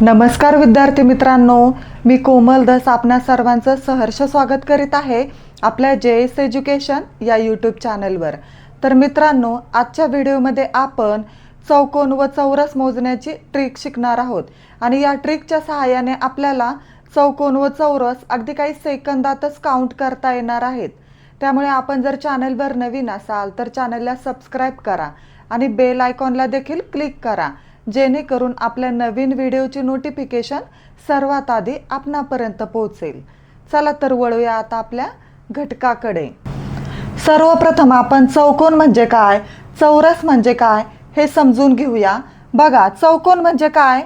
नमस्कार विद्यार्थी मित्रांनो, मी कोमल धस आपणा सर्वांचं सहर्ष स्वागत करीत आहे आपल्या JS एज्युकेशन या यूट्यूब चॅनलवर। तर मित्रांनो, आजच्या व्हिडिओमध्ये आपण चौकोन व चौरस मोजण्याची ट्रिक शिकणार आहोत आणि या ट्रिकच्या सहाय्याने आपल्याला चौकोन व चौरस अगदी काही सेकंदातच काउंट करता येणार आहेत। त्यामुळे आपण जर चॅनलवर नवीन असाल तर चॅनलला सबस्क्राइब करा आणि बेल आयकॉनला देखील क्लिक करा, जेणेकरून आपल्या नवीन व्हिडिओची नोटिफिकेशन सर्वात आधी आपणापर्यंत पोहोचेल। चला तर वळूया आता आपल्या घटकाकडे। सर्वप्रथम आपण चौकोन म्हणजे काय, चौरस म्हणजे काय हे समजून घेऊया। बघा, चौकोन म्हणजे काय,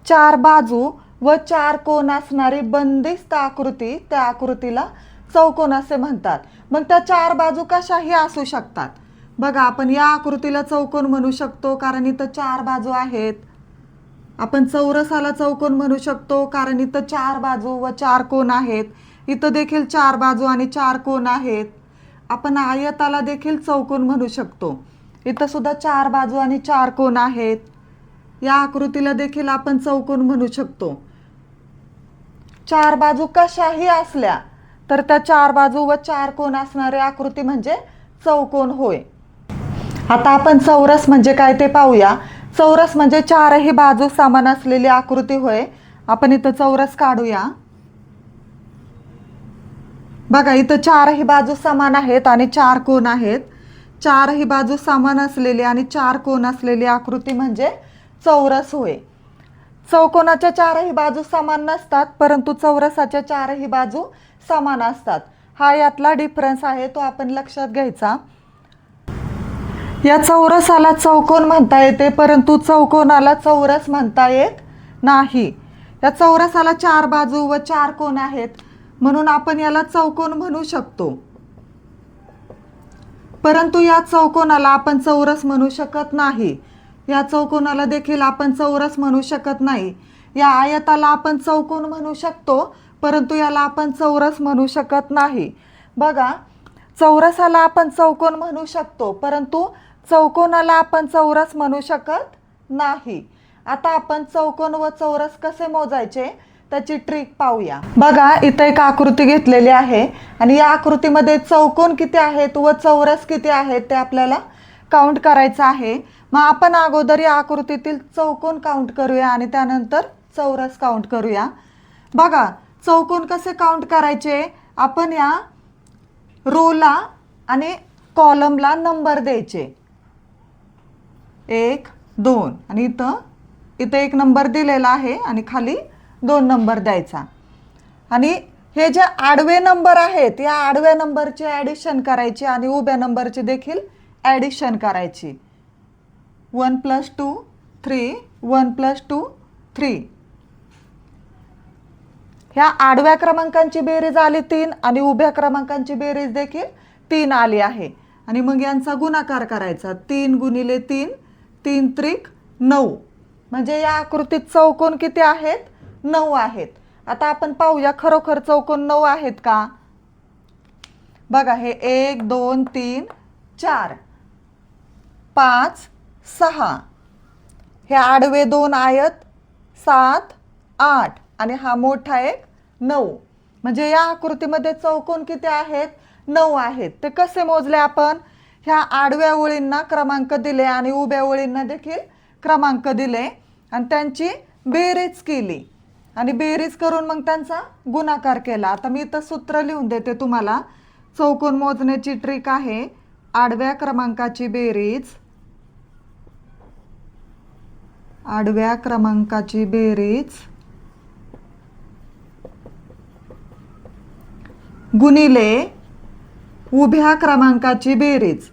चार बाजू व चार कोन असणारी बंदिस्त आकृती, त्या आकृतीला चौकोन असे म्हणतात। मग त्या चार बाजू कशाही असू शकतात। बघा, आपण या आकृतीला चौकोन म्हणू शकतो कारण इथं चार बाजू आहेत। आपण चौरसाला चौकोन म्हणू शकतो कारण इथं चार बाजू व चार कोन आहेत। इथं देखील चार बाजू आणि चार कोन आहेत। आपण आयताला देखील चौकोन म्हणू शकतो, इथं सुद्धा चार बाजू आणि चार कोन आहेत। या आकृतीला देखील आपण चौकोन म्हणू शकतो। चार बाजू कशाही असल्या तर त्या चार बाजू व चार कोन असणारी आकृती म्हणजे चौकोन होय। आता आपण चौरस म्हणजे काय ते पाहूया। चौरस म्हणजे चारही बाजू समान असलेली आकृती होय। आपण इथं चौरस काढूया। बघा, इथं चारही बाजू समान आहेत आणि चार कोन आहेत। चारही बाजू समान असलेली आणि चार कोन असलेली आकृती म्हणजे चौरस होय। चौकोनाच्या चारही बाजू समान नसतात, परंतु चौरसाच्या चारही बाजू समान असतात। हा यातला डिफरन्स आहे, तो आपण लक्षात घ्यायचा। या चौरसाला चौकोन म्हणता येते, परंतु चौकोनाला चौरस म्हणता येत नाही। या चौरसाला चार बाजू व चार कोन आहेत, म्हणून आपण याला चौकोन म्हणू शकतो, परंतु या चौकोनाला आपण चौरस म्हणू शकत नाही। या चौकोनाला देखील आपण चौरस म्हणू शकत नाही। या आयताला आपण चौकोन म्हणू शकतो, परंतु याला आपण चौरस म्हणू शकत नाही। बघा, चौरसाला आपण चौकोन म्हणू शकतो, परंतु चौकोनाला आपण चौरस म्हणू शकत नाही। आता आपण चौकोन व चौरस कसे मोजायचे त्याची ट्रिक पाहूया। बघा, इथे एक आकृती घेतलेली आहे आणि या आकृतीमध्ये चौकोन किती आहेत व चौरस किती आहेत ते आपल्याला काउंट करायचं आहे। मग आपण अगोदर या आकृतीतील चौकोन काउंट करूया आणि त्यानंतर चौरस काउंट करूया। बघा, चौकोन कसे काउंट करायचे, आपण या रोला आणि कॉलमला नंबर द्यायचे, 1 2 आणि इथं एक नंबर दिलेला आहे आणि खाली 2 नंबर द्यायचा। आणि हे जे आडवे नंबर आहेत, या आडव्या नंबरची ॲडिशन करायची आणि उभ्या नंबरची देखील ॲडिशन करायची। 1 + 2 3, 1 + 2 3। ह्या आडव्या क्रमांकांची बेरीज आली 3 आणि उभ्या क्रमांकांची बेरीज देखील 3 आली आहे। आणि मग यांचा गुणाकार करायचा, 3 × 3 3 त्रिक 9। म्हणजे या आकृतीत चौकोन किती आहेत, 9 आहेत। आता आपण पाहूया खरोखर चौकोन 9 आहेत का। बघा, हे 1 2 3 4 5 6, हे आडवे 2 आयत 7 8 आणि हा मोठा एक 9। म्हणजे या आकृतीमध्ये चौकोन किती आहेत, 9 आहेत। ते कसे मोजले आपण, ह्या आडव्या ओळींना क्रमांक दिले आणि उभ्या ओळींना देखील क्रमांक दिले आणि त्यांची बेरीज केली आणि बेरीज करून मग त्यांचा गुणाकार केला। आता मी इथं सूत्र लिहून देते तुम्हाला। चौकोन मोजण्याची ट्रिक आहे, आडव्या क्रमांकाची बेरीज, आडव्या क्रमांकाची बेरीज गुणिले उभ्या क्रमांकाची बेरीज।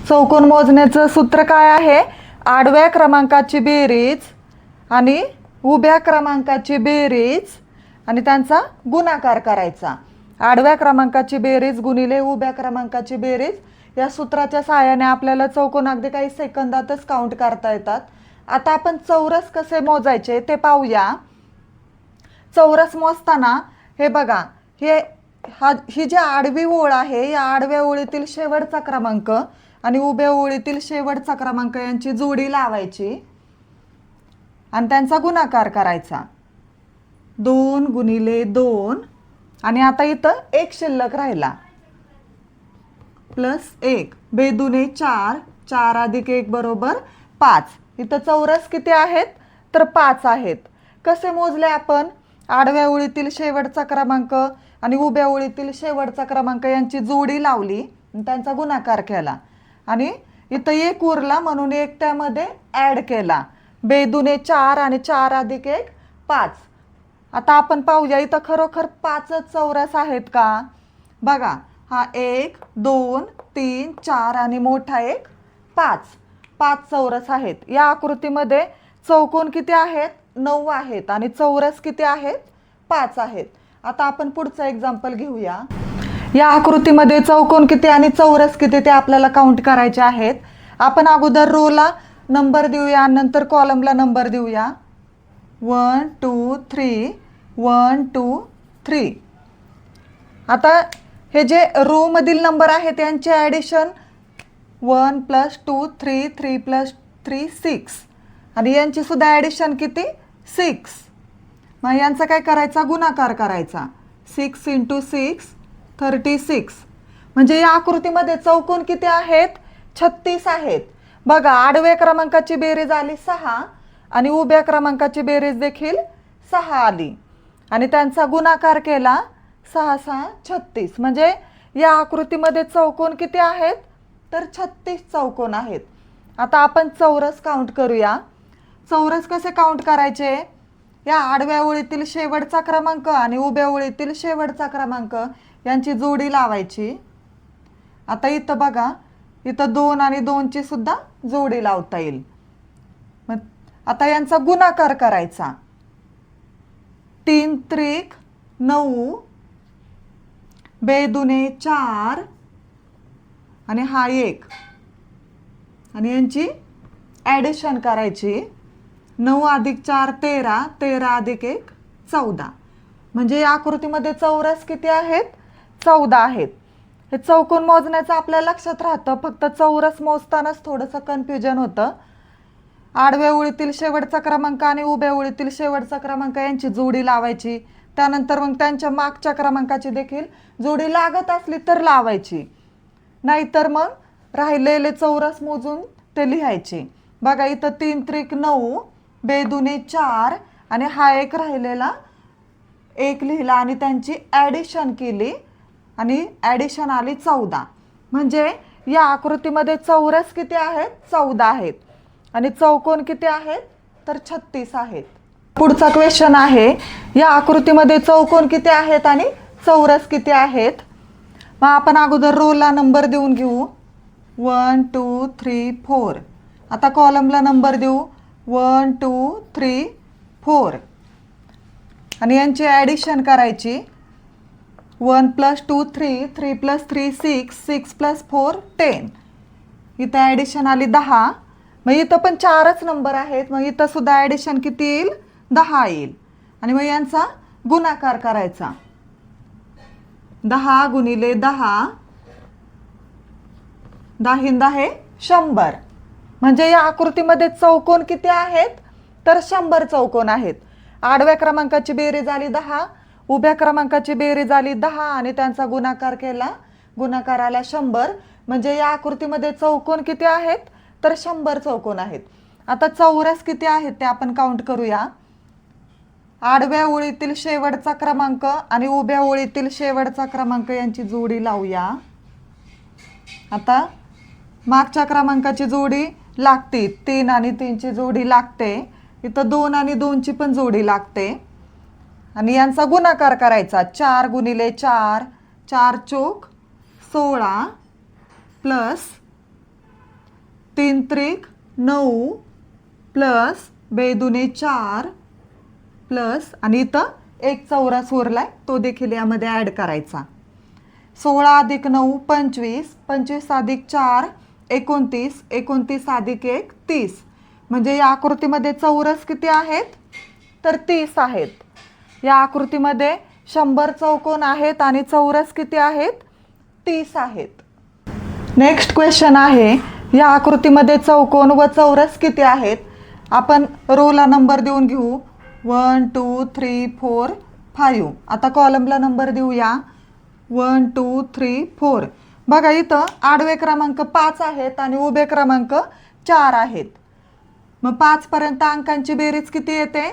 चौकोन मोजण्याचं सूत्र काय आहे, आडव्या क्रमांकाची बेरीज आणि उभ्या क्रमांकाची बेरीज आणि त्यांचा गुणाकार करायचा। आडव्या क्रमांकाची बेरीज गुणिले उभ्या क्रमांकाची बेरीज, या सूत्राच्या सहाय्याने आपल्याला चौकोन अगदी काही सेकंदातच काउंट करता येतात। आता आपण चौरस कसे मोजायचे ते पाहूया। चौरस मोजताना हे बघा, हे ही जी आडवी ओळ आहे या आडव्या ओळीतील शेवटचा क्रमांक आणि उभ्या ओळीतील शेवटचा क्रमांक यांची जोडी लावायची आणि त्यांचा गुणाकार करायचा. 2 गुणिले 2 आणि आता इथं 1 शिल्लक राहिला प्लस 1 बेदुने 4 4 अधिक 1 बरोबर 5. इथं चौरस किती आहेत तर 5 आहेत. कसे मोजले आपण? आडव्या ओळीतील शेवटचा क्रमांक आणि उभ्या ओळीतील शेवटचा क्रमांक यांची जोडी लावली आणि त्यांचा गुणाकार केला आणि इथं 1 उरला म्हणून 1 त्यामध्ये ॲड केला. बेदुने 4 आणि 4 अधिक 1 5. आता आपण पाहूया इथं खरोखर 5च चौरस आहेत का? बघा, हा 1 2 3 4 आणि मोठा 1 5. 5 चौरस आहेत. या आकृतीमध्ये चौकोन किती आहेत? 9 आहेत आणि चौरस किती आहेत? 5 आहेत. आता आपण पुढचं एक्झाम्पल घेऊया. या आकृतीमध्ये चौकोन किती आणि चौरस किती ते आपल्याला काउंट करायचे आहेत. आपण अगोदर रोला नंबर देऊया, नंतर कॉलमला नंबर देऊया. 1 2 3 1 2 3. आता हे जे रो मधील नंबर आहेत त्यांचे ॲडिशन 1 + 2 3 3 + 3 6 आणि यांची सुद्धा ॲडिशन किती? 6. मग यांचा काय करायचा? गुणाकार करायचा. 6 × 6 36. म्हणजे या आकृतीमध्ये चौकोन किती आहेत? 36 आहेत. बघा, आडव्या क्रमांकाची बेरीज आली 6 आणि उभ्या क्रमांकाची बेरीज देखील 6 आली आणि त्यांचा गुणाकार केला 6 6 36. म्हणजे या आकृतीमध्ये चौकोन किती आहेत तर 36 चौकोन आहेत. आता आपण चौरस काउंट करूया. चौरस कसे काउंट करायचे? या आडव्या ओळीतील शेवटचा क्रमांक आणि उभ्या ओळीतील शेवटचा क्रमांक यांची जोडी लावायची. आता इथं बघा, इथं 2 आणि 2 ची सुद्धा जोडी लावता येईल. मग आता यांचा गुणाकार करायचा. 3 त्रिक 9 बेदुने 4 आणि हा 1 आणि यांची ॲडिशन करायची. 9 अधिक 4 13 13 अधिक 1 14. म्हणजे या आकृतीमध्ये चौरस किती आहेत? 14 आहेत. हे चौकोन मोजण्याचं आपल्या लक्षात राहतं, फक्त चौरस मोजतानाच थोडंसं कन्फ्युजन होतं. आडव्या ओळीतील शेवटचा क्रमांक आणि उभ्या ओळीतील शेवटचा क्रमांक यांची जोडी लावायची. त्यानंतर मग त्यांच्या मागच्या क्रमांकाची देखील जोडी लागत असली तर लावायची, नाहीतर मग राहिलेले चौरस मोजून ते लिहायचे. बघा, इथं 3 त्रिक 9 बेदुने 4 आणि हा 1 राहिलेला 1 लिहिला आणि त्यांची ॲडिशन केली आणि ॲडिशन आली 14. म्हणजे या आकृतीमध्ये चौरस किती आहेत? 14 आहेत आणि चौकोन किती आहेत तर 36 आहेत. पुढचा क्वेश्चन आहे, या आकृतीमध्ये चौकोन किती आहेत आणि चौरस किती आहेत? मग आपण अगोदर रोला नंबर देऊन घेऊ. 1 2 3 4. आता कॉलमला नंबर देऊ. 1 2 3 4 आणि यांची ॲडिशन करायची. 1 + 2 3 3 + 3 6 6 + 4 10. इथं ॲडिशन आली 10. मग इथं पण 4च नंबर आहेत, मग इथं सुद्धा ॲडिशन किती येईल? 10 येईल आणि मग यांचा गुणाकार करायचा. 10 गुणिले 10 10 10 100. म्हणजे या आकृतीमध्ये चौकोन किती आहेत तर 100 चौकोन आहेत. आडव्या क्रमांकाची बेरीज आली 10, उभ्या क्रमांकाची बेरीज आली 10 आणि त्यांचा गुणाकार केला, गुणाकार आला 100. म्हणजे या आकृतीमध्ये चौकोन किती आहेत तर 100 चौकोन आहेत. आता चौरस किती आहेत ते आपण काउंट करूया. आडव्या ओळीतील शेवटचा क्रमांक आणि उभ्या ओळीतील शेवटचा क्रमांक यांची जोडी लावूया. आता मागच्या क्रमांकाची जोडी लागते, 3 आणि 3 ची जोडी लागते. इथं 2 आणि 2 ची पण जोडी लागते आणि यांचा गुणाकार करायचा. 4 गुणिले 4 4 चोक 16 प्लस 3 त्रिक 9 प्लस बेदुने 4 प्लस आणि इथं एक चौरस उरलाय तो देखील यामध्ये ॲड करायचा. 16 अधिक 9 25 25 अधिक 4 29 29 अधिक 1 30. म्हणजे या आकृतीमध्ये चौरस किती आहेत तर 30 आहेत. या आकृतीमध्ये 100 चौकोन आहेत आणि चौरस किती आहेत? 30 आहेत. नेक्स्ट क्वेश्चन आहे, या आकृतीमध्ये चौकोन व चौरस किती आहेत? आपण रोला नंबर देऊन घेऊ 1 2 3 4 5. आता कॉलमला नंबर देऊया 1 2 3 4. बघा इथं आडवे क्रमांक 5 आहेत आणि उभे क्रमांक 4 आहेत. मग 5 पर्यंत अंकांची बेरीज किती येते?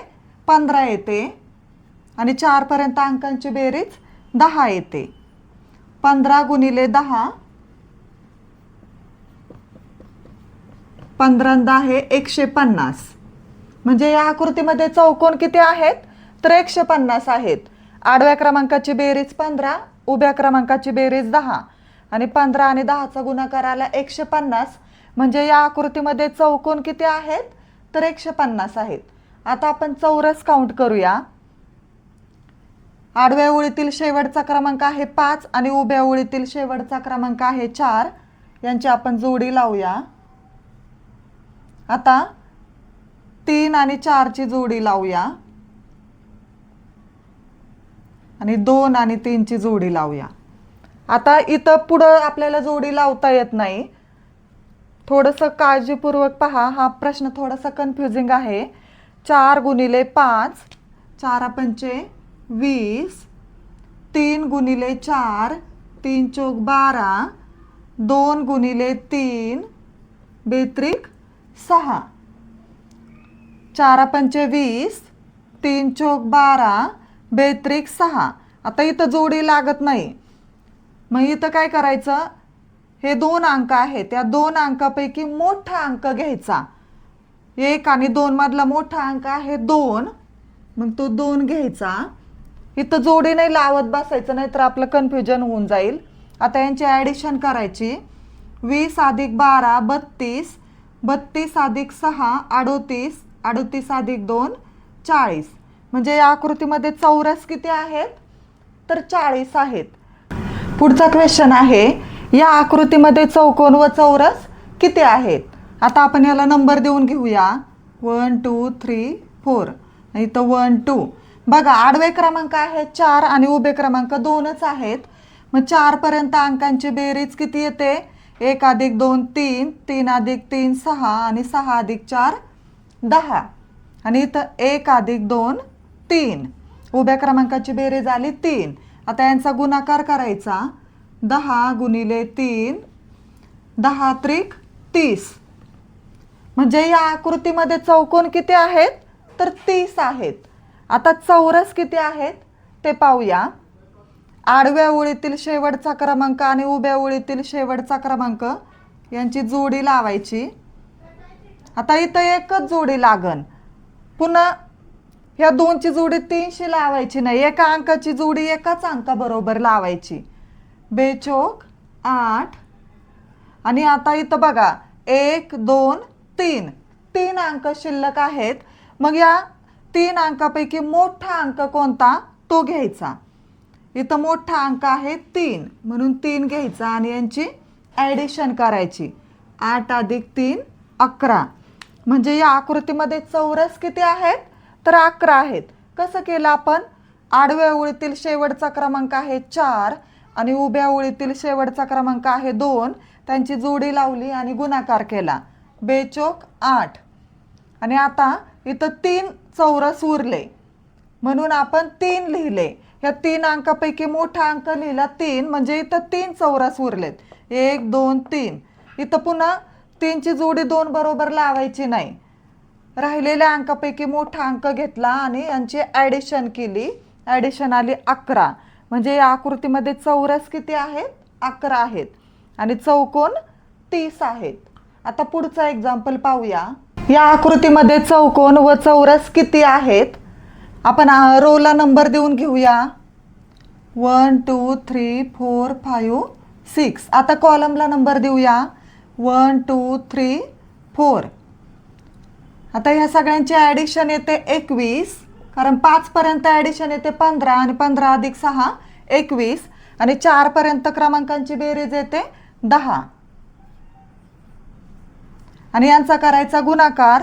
15 येते आणि 4 पर्यंत अंकांची बेरीज 10 येते. 15 गुणिले 10, 15 आहे 150. म्हणजे या आकृतीमध्ये चौकोन किती आहेत? तर 150 आहेत. आडव्या क्रमांकाची बेरीज 15, उभ्या क्रमांकाची बेरीज 10 आणि 15 आणि 10चा गुणाकार आला 150. म्हणजे या आकृतीमध्ये चौकोन किती आहेत? तर 150 आहेत. आता आपण चौरस काउंट करूया. आडव्या ओळीतील शेवटचा क्रमांक आहे 5 आणि उभ्या ओळीतील शेवटचा क्रमांक आहे 4. यांची आपण जोडी लावूया. आता 3 आणि 4 ची जोडी लावूया आणि 2 आणि 3 ची जोडी लावूया. आता इथं पुढं आपल्याला जोडी लावता येत नाही. थोडंसं काळजीपूर्वक पहा, हा प्रश्न थोडासा कन्फ्युजिंग आहे. 4 गुणिले 5, 4 पंचे 20, 3 गुणिले 4, 3 चौक 12, 2 गुणिले 3, बेत्रिक 6. 4 पंचे 20, 3 चौक 12, बेत्रिक 6. आता इथं जोडी लागत नाही. मग इथं काय करायचं? हे 2 अंक आहेत, त्या 2 अंकापैकी मोठा अंक घ्यायचा. 1 आणि 2 मधला मोठा अंक आहे 2, मग तो 2 घ्यायचा. इथं जोडी नाही लावत बसायचं, नाही तर आपलं कन्फ्युजन होऊन जाईल. आता यांची ॲडिशन करायची. 20 अधिक 12 32, 32 अधिक 6 38, 38 अधिक 2 40. म्हणजे या आकृतीमध्ये चौरस किती आहेत? तर 40 आहेत. पुढचा क्वेश्चन आहे, या आकृतीमध्ये चौकोन व चौरस किती आहेत? आता आपण याला नंबर देऊन घेऊया 1 2 3 4. इथं 1 2. बघा आडवे क्रमांक आहे 4 आणि उभे क्रमांक 2च आहेत. मग 4 पर्यंत अंकांची बेरीज किती येते? 1 अधिक 2 3, 3 अधिक 3 6 आणि 6 अधिक 4 10. आणि इथं 1 अधिक 2 3. उभ्या क्रमांकाची बेरीज आली 3. आता यांचा गुणाकार करायचा. 10 गुणिले 3, 10 त्रिक 30. म्हणजे या आकृतीमध्ये चौकोन किती आहेत? तर 30 आहेत. आता चौरस किती आहेत ते पाहूया. आडव्या ओळीतील शेवटचा क्रमांक आणि उभ्या ओळीतील शेवटचा क्रमांक यांची जोडी लावायची. आता इथं एकच जोडी लागन. पुन्हा ह्या 2ची जोडी 3शी लावायची नाही, एका अंकाची जोडी एकाच अंकाबरोबर लावायची. बेचोक 8. आणि आता इथं बघा 1 2 3, 3 अंक शिल्लक आहेत. मग या 3 अंकापैकी मोठा अंक कोणता तो घ्यायचा. इथं मोठा अंक आहे 3, म्हणून 3 घ्यायचा आणि यांची ॲडिशन करायची. 8 अधिक 3 11. म्हणजे या आकृतीमध्ये चौरस किती आहेत? तर 11 आहेत. कसं केलं आपण? आडव्या ओळीतील शेवटचा क्रमांक आहे 4 आणि उभ्या ओळीतील शेवटचा क्रमांक आहे 2. त्यांची जोडी लावली आणि गुणाकार केला. बेचोक 8. आणि आता इथं 3 चौरस उरले म्हणून आपण 3 लिहिले. या 3 अंकापैकी मोठा अंक लिहिला 3, म्हणजे इथं 3 चौरस उरलेत. 1 2 3. इथं पुन्हा 3ची जोडी 2 बरोबर लावायची नाही. राहिलेल्या अंकापैकी मोठा अंक घेतला आणि यांची ॲडिशन केली. ॲडिशन आली 11. म्हणजे या आकृतीमध्ये चौरस किती आहेत? 11 आहेत आणि चौकोन 30 आहेत. आता पुढचा एक्झाम्पल पाहूया. या आकृतीमध्ये चौकोन व चौरस किती आहेत? आपण रोला नंबर देऊन घेऊया 1 2 3 4 5 6. आता कॉलमला नंबर देऊया 1 2 3 4. आता ह्या सगळ्यांची ॲडिशन येते 21, कारण 5 पर्यंत ॲडिशन येते 15 आणि 15 अधिक 6 21 आणि 4 पर्यंत क्रमांकांची बेरीज येते 10. आणि यांचा करायचा गुणाकार.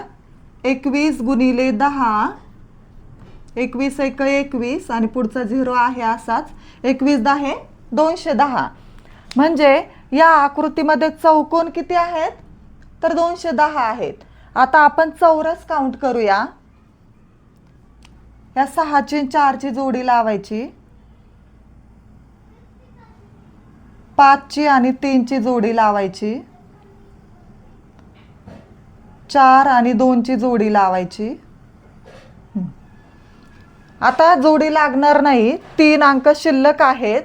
21 गुणिले 10, 21 एक 21 आणि पुढचा 0 आहे असाच. 21 10 210. म्हणजे या आकृतीमध्ये चौकोन किती आहेत तर 210 आहेत. आता आपण चौरस काउंट करूया. या 6 ची 4 ची जोडी लावायची, 5 ची आणि 3 ची जोडी लावायची, 4 आणि 2 ची जोडी लावायची. आता जोडी लागणार नाही, 3 अंक शिल्लक आहेत.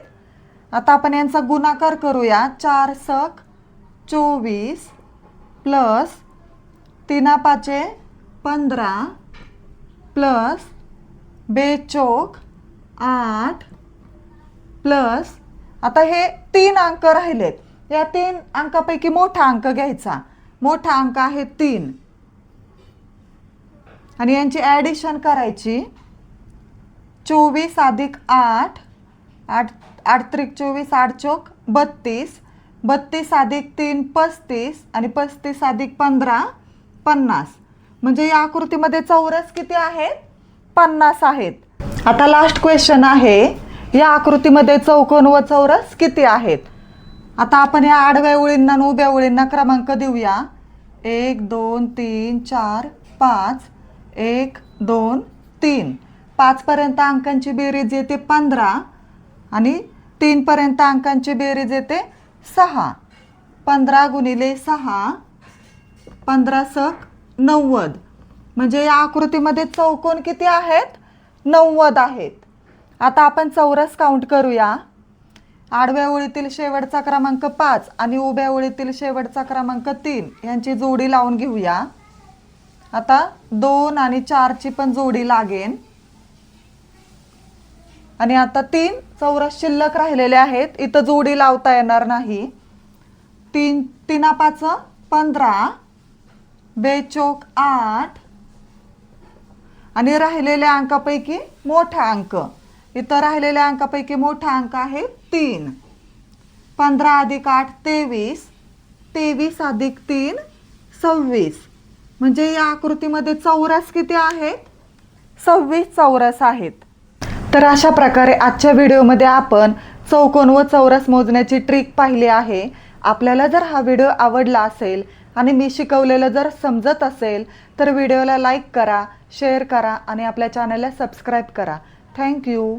आता आपण यांचा गुणाकार करूया. 4 सक 24 प्लस 3 पाचे 15 प्लस 2 चौक 8 प्लस, आता हे 3 अंक राहिलेत. या 3 अंकापैकी मोठा अंक घ्यायचा. मोठा अंक आहे 3 आणि यांची ॲडिशन करायची. 24 अधिक 8 8 त्रिक 24 8 चौक 32 32 अधिक 3 35 आणि 35 अधिक 15 50. म्हणजे या आकृतीमध्ये चौरस किती आहेत 50 आहेत. आता लास्ट क्वेश्चन आहे, या आकृतीमध्ये चौकोन व चौरस किती आहेत. आता आपण या आडव्या ओळींना आणि उभ्या ओळींना क्रमांक देऊया. 1 2 3 4 5 1 2 3. 5 पर्यंत अंकांची बेरीज येते 15 आणि 3 पर्यंत अंकांची बेरीज येते 6. 15 गुणिले 6 15 सक 90. म्हणजे या आकृतीमध्ये चौकोन किती आहेत 90 आहेत. आता आपण चौरस काउंट करूया. आडव्या ओळीतील शेवटचा क्रमांक 5 आणि उभ्या ओळीतील शेवटचा क्रमांक 3 यांची जोडी लावून घेऊया. आता 2 आणि 4 ची पण जोडी लागेल. आणि आता 3 चौरस शिल्लक राहिलेले आहेत, इथं जोडी लावता येणार नाही. 3 3 5 15 2 चौक 8 आणि राहिलेल्या अंकापैकी मोठा अंक, इथं राहिलेल्या अंकापैकी मोठा अंक आहे 3. 15 अधिक 8 23 23 अधिक 3 26. म्हणजे या आकृतीमध्ये चौरस किती आहेत 26 चौरस आहेत. तर अशा प्रकारे आजच्या व्हिडिओमध्ये आपण चौकोन व चौरस मोजण्याची ट्रिक पाहिली आहे. आपल्याला जर हा व्हिडिओ आवडला असेल आणि मी शिकवलेलं जर समजत असेल तर व्हिडिओला लाईक करा, शेअर करा आणि आपल्या चॅनलला सबस्क्राईब करा. थँक्यू.